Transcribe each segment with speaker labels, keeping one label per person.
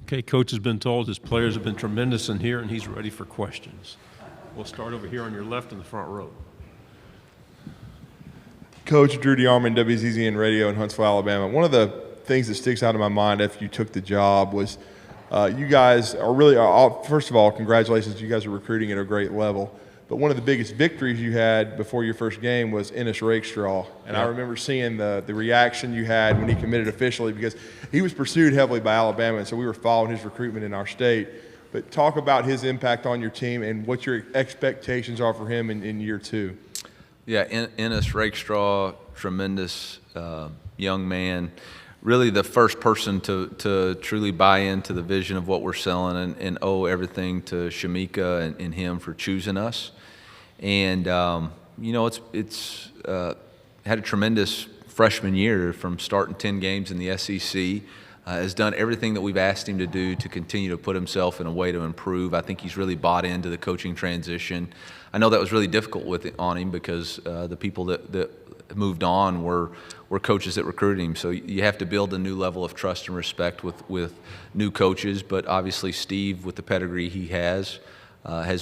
Speaker 1: Okay, Coach has been told his players have been tremendous in here, and he's ready for questions. We'll start over here on your left in the front row.
Speaker 2: Coach Drew DeArmond, WZZN Radio in Huntsville, Alabama. One of the things that sticks out in my mind after you took the job was you guys are really, first of all, congratulations. You guys are recruiting at a great level. But one of the biggest victories you had before your first game was Ennis Rakestraw. And I remember seeing the reaction you had when he committed officially, because he was pursued heavily by Alabama, and so we were following his recruitment in our state. But talk about his impact on your team and what your expectations are for him in year two.
Speaker 3: Yeah, Ennis Rakestraw, tremendous young man. Really the first person to truly buy into the vision of what we're selling, and owe everything to Shamika and him for choosing us. And you know, it's had a tremendous freshman year from starting 10 games in the SEC. Has done everything that we've asked him to do to continue to put himself in a way to improve. I think he's really bought into the coaching transition. I know that was really difficult on him because the people that moved on were coaches that recruited him. So you have to build a new level of trust and respect with new coaches. But obviously Steve, with the pedigree he has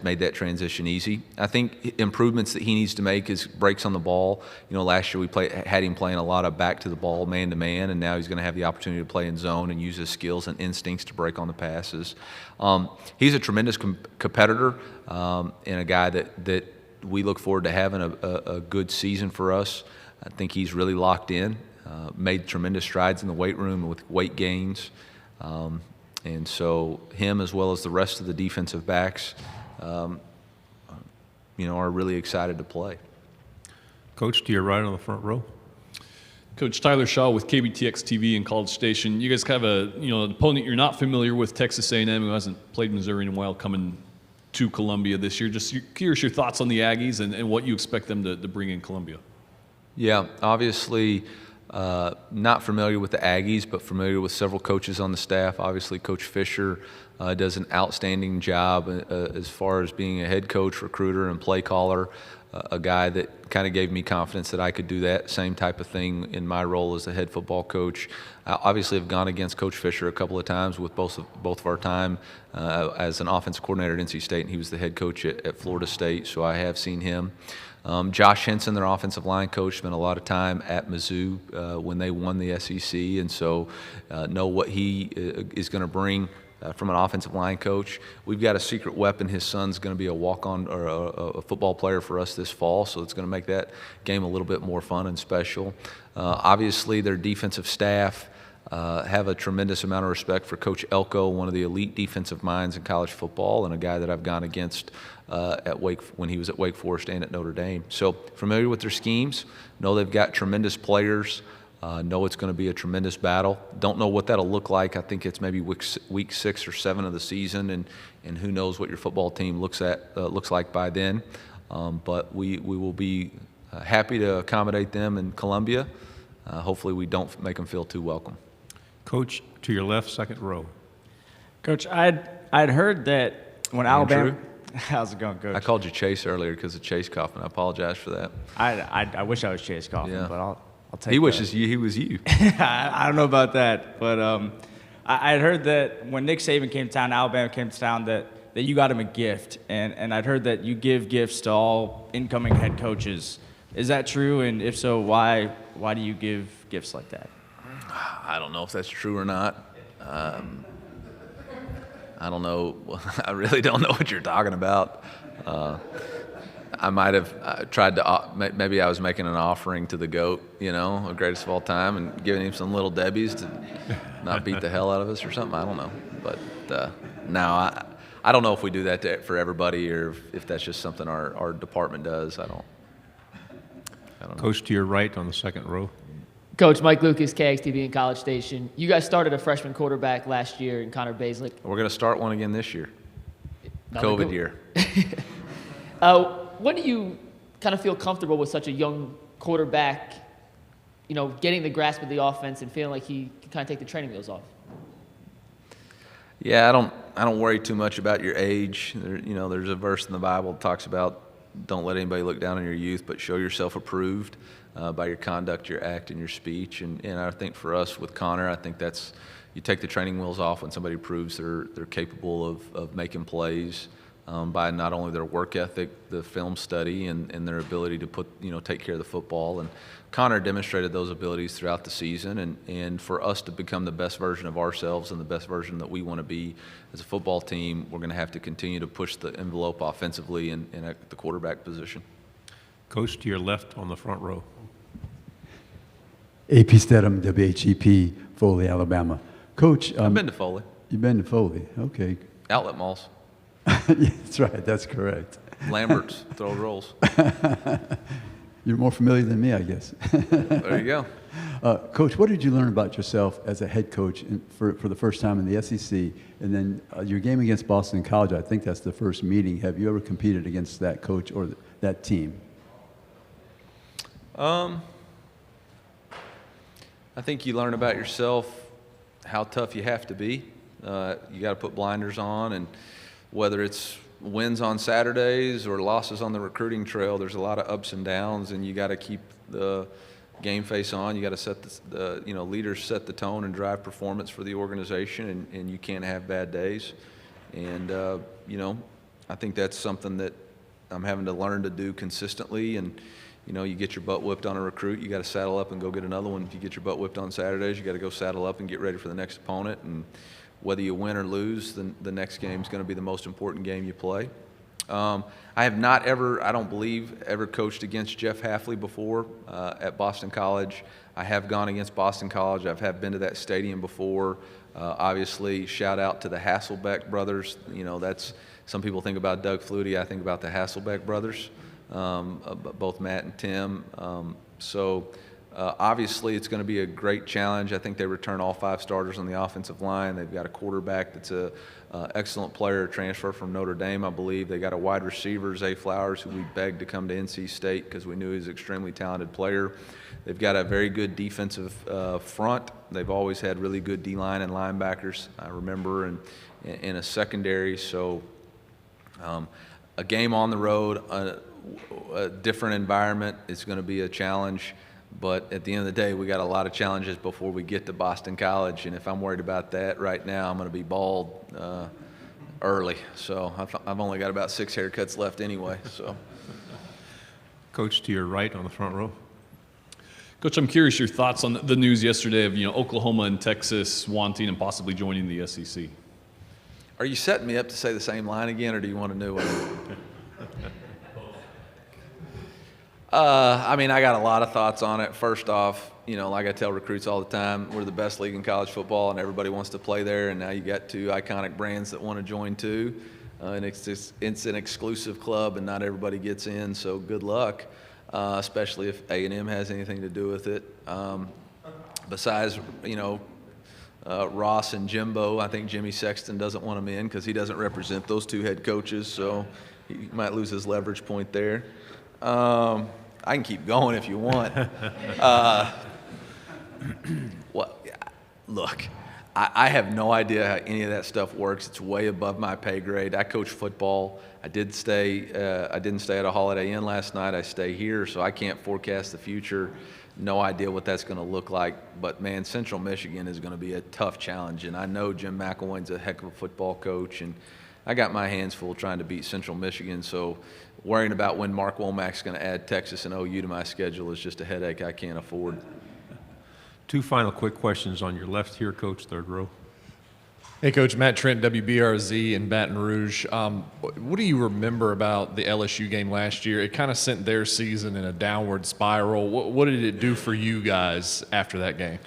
Speaker 3: made that transition easy. I think improvements that he needs to make is breaks on the ball. You know, last year we had him playing a lot of back to the ball, man to man, and now he's going to have the opportunity to play in zone and use his skills and instincts to break on the passes. He's a tremendous competitor and a guy that we look forward to having a good season for us. I think he's really locked in, made tremendous strides in the weight room with weight gains. And so him, as well as the rest of the defensive backs, you know, are really excited to play.
Speaker 1: Coach, to your right on the front row.
Speaker 4: Coach Tyler Shaw with KBTX TV and College Station. You guys have an opponent you're not familiar with, Texas A&M, who hasn't played Missouri in a while, coming to Columbia this year. Just curious your thoughts on the Aggies and what you expect them to bring in Columbia.
Speaker 3: Yeah, obviously not familiar with the Aggies, but familiar with several coaches on the staff. Obviously, Coach Fisher does an outstanding job as far as being a head coach, recruiter, and play caller. A guy that kind of gave me confidence that I could do that same type of thing in my role as the head football coach. I obviously have gone against Coach Fisher a couple of times with both of our time as an offensive coordinator at NC State, and he was the head coach at Florida State, so I have seen him. Josh Henson, their offensive line coach, spent a lot of time at Mizzou when they won the SEC, and so know what he is going to bring from an offensive line coach. We've got a secret weapon. His son's going to be a walk-on or a football player for us this fall, so it's going to make that game a little bit more fun and special. Obviously, their defensive staff have a tremendous amount of respect for Coach Elko, one of the elite defensive minds in college football, and a guy that I've gone against when he was at Wake Forest and at Notre Dame. So familiar with their schemes, know they've got tremendous players, know it's going to be a tremendous battle. Don't know what that'll look like. I think it's maybe week 6 or 7 of the season, and who knows what your football team looks like by then. But we will be happy to accommodate them in Columbia. Hopefully we don't make them feel too welcome.
Speaker 1: Coach, to your left, second row.
Speaker 5: Coach, I'd heard that when Alabama. How's it going, Coach?
Speaker 3: I called you Chase earlier because of Chase Kaufman. I apologize for that.
Speaker 5: I wish I was Chase Kaufman,
Speaker 3: yeah.
Speaker 5: but I'll take.
Speaker 3: He wishes he was you.
Speaker 5: I don't know about that, but I heard that when Nick Saban came to town, Alabama came to town, that you got him a gift, and I'd heard that you give gifts to all incoming head coaches. Is that true? And if so, why do you give gifts like that?
Speaker 3: I don't know if that's true or not. I don't know. I really don't know what you're talking about. I might have tried to, maybe I was making an offering to the GOAT, a greatest of all time, and giving him some little Debbies to not beat the hell out of us or something. I don't know. But no, I don't know if we do that for everybody or if that's just something our department does. I don't know.
Speaker 1: Coach, to your right on the second row.
Speaker 6: Coach, Mike Lucas, KXTV and College Station. You guys started a freshman quarterback last year in Connor Baselick.
Speaker 3: We're going to start one again this year. COVID year.
Speaker 6: When do you kind of feel comfortable with such a young quarterback, getting the grasp of the offense and feeling like he can kind of take the training wheels off?
Speaker 3: Yeah, I don't worry too much about your age. There's a verse in the Bible that talks about don't let anybody look down on your youth, but show yourself approved by your conduct, your act, and your speech. And I think for us with Connor, I think that's you take the training wheels off when somebody proves they're capable of making plays by not only their work ethic, the film study, and their ability to take care of the football. And Connor demonstrated those abilities throughout the season. And for us to become the best version of ourselves and the best version that we want to be as a football team, we're going to have to continue to push the envelope offensively and at the quarterback position.
Speaker 1: Coach, to your left on the front row.
Speaker 7: AP Stedham, WHEP, Foley, Alabama. Coach,
Speaker 3: I've been to Foley.
Speaker 7: You've been to Foley, okay.
Speaker 3: Outlet malls.
Speaker 7: Yeah, that's right, that's correct.
Speaker 3: Lambert's, throw rolls.
Speaker 7: You're more familiar than me, I guess.
Speaker 3: There you go.
Speaker 7: Coach, what did you learn about yourself as a head coach for the first time in the SEC? And then your game against Boston College, I think that's the first meeting. Have you ever competed against that coach or that team?
Speaker 3: I think you learn about yourself, how tough you have to be. You got to put blinders on, and whether it's wins on Saturdays or losses on the recruiting trail, there's a lot of ups and downs, and you got to keep the game face on. You got to set leaders set the tone and drive performance for the organization, and you can't have bad days. And I think that's something that I'm having to learn to do consistently. And you get your butt whipped on a recruit, you got to saddle up and go get another one. If you get your butt whipped on Saturdays, you got to go saddle up and get ready for the next opponent. And whether you win or lose, the next game is going to be the most important game you play. I have not ever, I don't believe, ever coached against Jeff Hafley before at Boston College. I have gone against Boston College. I've been to that stadium before. Obviously, shout out to the Hasselbeck brothers. That's, some people think about Doug Flutie. I think about the Hasselbeck brothers, both Matt and Tim. Obviously, it's going to be a great challenge. I think they return all 5 starters on the offensive line. They've got a quarterback that's an excellent player, transfer from Notre Dame, I believe. They got a wide receiver, Zay Flowers, who we begged to come to NC State because we knew he was an extremely talented player. They've got a very good defensive front. They've always had really good D-line and linebackers, I remember, in a secondary. So a game on the road, a different environment is going to be a challenge. But at the end of the day, we got a lot of challenges before we get to Boston College, and if I'm worried about that right now, I'm going to be bald early. So I've only got about 6 haircuts left anyway. So,
Speaker 1: Coach, to your right on the front row.
Speaker 4: Coach, I'm curious your thoughts on the news yesterday of Oklahoma and Texas wanting and possibly joining the SEC.
Speaker 3: Are you setting me up to say the same line again, or do you want a new one? I got a lot of thoughts on it. First off, like I tell recruits all the time, we're the best league in college football, and everybody wants to play there. And now you got 2 iconic brands that want to join too, and it's an exclusive club, and not everybody gets in. So good luck, especially if A&M has anything to do with it. Besides, Ross and Jimbo, I think Jimmy Sexton doesn't want him in because he doesn't represent those 2 head coaches, so he might lose his leverage point there. I can keep going if you want. Look, I have no idea how any of that stuff works. It's way above my pay grade. I coach football. I didn't stay at a Holiday Inn last night. I stay here, so I can't forecast the future. No idea what that's going to look like. But, man, Central Michigan is going to be a tough challenge. And I know Jim McElwain's a heck of a football coach, and I got my hands full trying to beat Central Michigan. So worrying about when Mark Womack's going to add Texas and OU to my schedule is just a headache I can't afford.
Speaker 1: 2 final quick questions on your left here, Coach, third row.
Speaker 8: Hey, Coach. Matt Trent, WBRZ in Baton Rouge. What do you remember about the LSU game last year? It kind of sent their season in a downward spiral. What did it do for you guys after that game?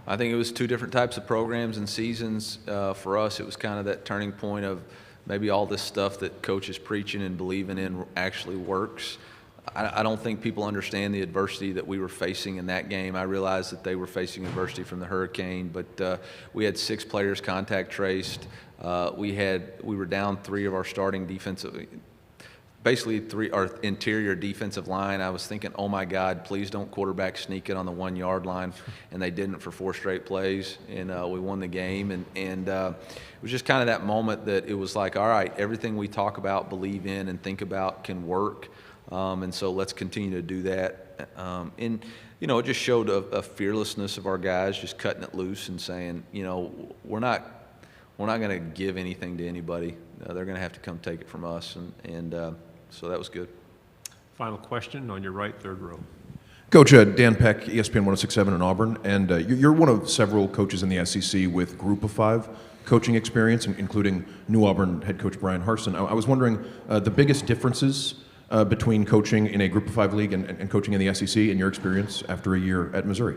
Speaker 3: I think it was 2 different types of programs and seasons. For us, it was kind of that turning point of maybe all this stuff that Coach is preaching and believing in actually works. I don't think people understand the adversity that we were facing in that game. I realized that they were facing adversity from the hurricane, but we had 6 players contact traced. We were down 3 of our starting defensive, basically 3 our interior defensive line. I was thinking, oh my God, please don't quarterback sneak it on the 1-yard line, and they didn't for 4 straight plays, and we won the game. And it was just kind of that moment that it was like, all right, everything we talk about, believe in, and think about can work. And so let's continue to do that. And, you know, it just showed a fearlessness of our guys, just cutting it loose and saying, you know, we're not going to give anything to anybody. They're going to have to come take it from us. And so that was good.
Speaker 1: Final question on your right, third row.
Speaker 9: Coach, Dan Peck, ESPN 106.7 in Auburn, and you're one of several coaches in the SEC with Group of Five coaching experience, including New Auburn head coach Brian Harsin. I was wondering the biggest differences between coaching in a Group of Five league and coaching in the SEC in your experience after a year at Missouri.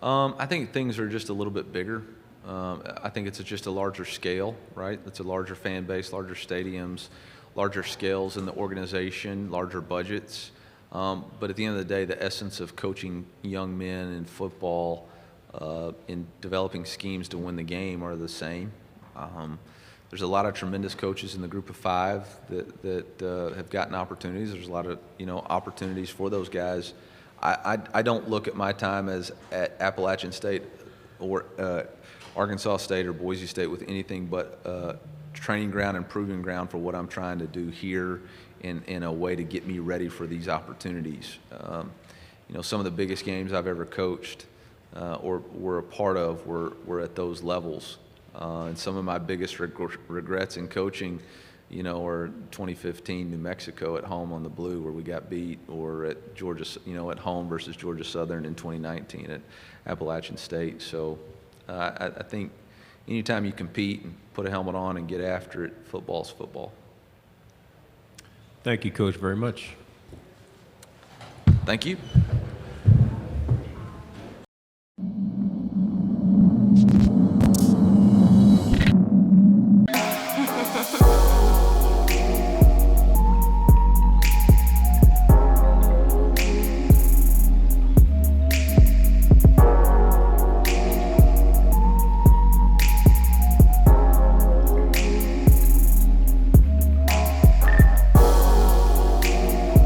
Speaker 3: I think things are just a little bit bigger. I think it's just a larger scale, right? It's a larger fan base, larger stadiums, larger scales in the organization, larger budgets. But at the end of the day, the essence of coaching young men in football, in developing schemes to win the game are the same. There's a lot of tremendous coaches in the Group of Five that have gotten opportunities. There's a lot of opportunities for those guys. I don't look at my time as at Appalachian State or Arkansas State or Boise State with anything but training ground and proving ground for what I'm trying to do here in a way to get me ready for these opportunities. Some of the biggest games I've ever coached or were a part of were at those levels. And some of my biggest regrets in coaching, are 2015 New Mexico at home on the Blue where we got beat, or at Georgia, at home versus Georgia Southern in 2019 at Appalachian State. So I think anytime you compete and put a helmet on and get after it, football's football.
Speaker 1: Thank you, Coach, very much.
Speaker 3: Thank you.